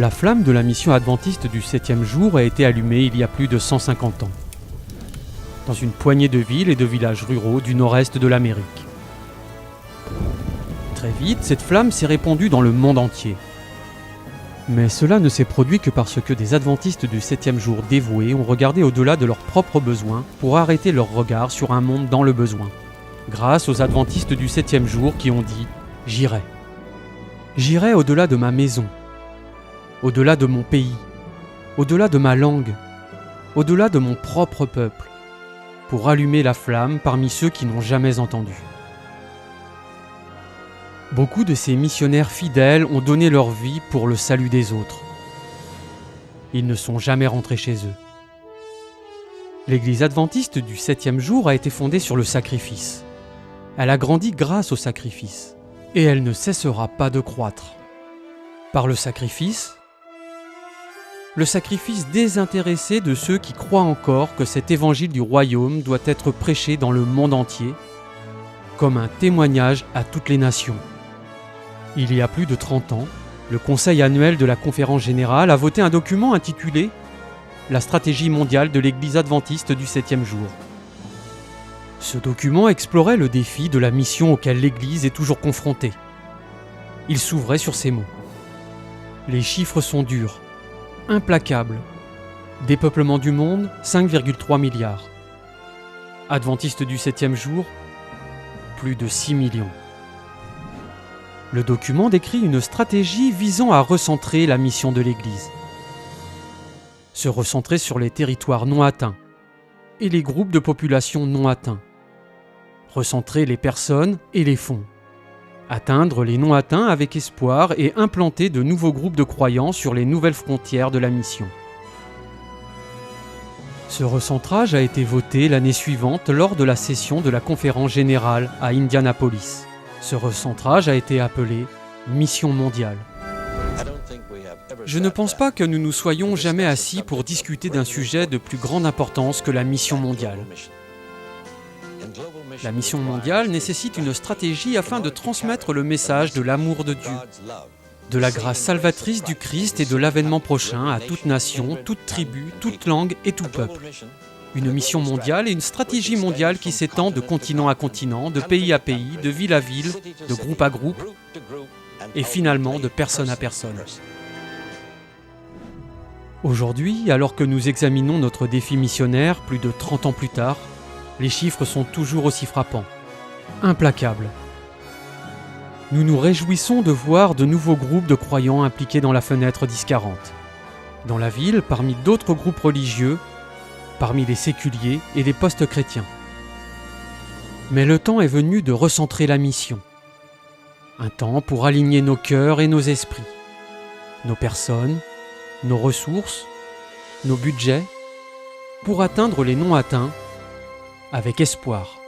La flamme de la mission adventiste du 7e jour a été allumée il y a plus de 150 ans, dans une poignée de villes et de villages ruraux du nord-est de l'Amérique. Très vite, cette flamme s'est répandue dans le monde entier. Mais cela ne s'est produit que parce que des adventistes du 7e jour dévoués ont regardé au-delà de leurs propres besoins pour arrêter leur regard sur un monde dans le besoin. Grâce aux adventistes du 7e jour qui ont dit « J'irai. J'irai au-delà de ma maison, au-delà de mon pays, au-delà de ma langue, au-delà de mon propre peuple, pour allumer la flamme parmi ceux qui n'ont jamais entendu. » Beaucoup de ces missionnaires fidèles ont donné leur vie pour le salut des autres. Ils ne sont jamais rentrés chez eux. L'Église adventiste du 7e jour a été fondée sur le sacrifice. Elle a grandi grâce au sacrifice, et elle ne cessera pas de croître. Par le sacrifice désintéressé de ceux qui croient encore que cet évangile du royaume doit être prêché dans le monde entier, comme un témoignage à toutes les nations. Il y a plus de 30 ans, le Conseil annuel de la Conférence générale a voté un document intitulé « La stratégie mondiale de l'Église adventiste du 7e jour ». Ce document explorait le défi de la mission auquel l'Église est toujours confrontée. Il s'ouvrait sur ces mots. Les chiffres sont durs, implacables. Dépeuplement du monde, 5,3 milliards. Adventistes du 7e jour, plus de 6 millions. Le document décrit une stratégie visant à recentrer la mission de l'Église. Se recentrer sur les territoires non atteints et les groupes de population non atteints. Recentrer les personnes et les fonds. Atteindre les non atteints avec espoir et implanter de nouveaux groupes de croyants sur les nouvelles frontières de la mission. Ce recentrage a été voté l'année suivante lors de la session de la Conférence générale à Indianapolis. Ce recentrage a été appelé « Mission mondiale ». Je ne pense pas que nous nous soyons jamais assis pour discuter d'un sujet de plus grande importance que la mission mondiale. La mission mondiale nécessite une stratégie afin de transmettre le message de l'amour de Dieu, de la grâce salvatrice du Christ et de l'avènement prochain à toute nation, toute tribu, toute langue et tout peuple. Une mission mondiale et une stratégie mondiale qui s'étend de continent à continent, de pays à pays, de ville à ville, de groupe à groupe, et finalement de personne à personne. Aujourd'hui, alors que nous examinons notre défi missionnaire plus de 30 ans plus tard, les chiffres sont toujours aussi frappants, implacables. Nous nous réjouissons de voir de nouveaux groupes de croyants impliqués dans la fenêtre 10-40. Dans la ville, parmi d'autres groupes religieux, parmi les séculiers et les post-chrétiens. Mais le temps est venu de recentrer la mission. Un temps pour aligner nos cœurs et nos esprits, nos personnes, nos ressources, nos budgets, pour atteindre les non atteints avec espoir.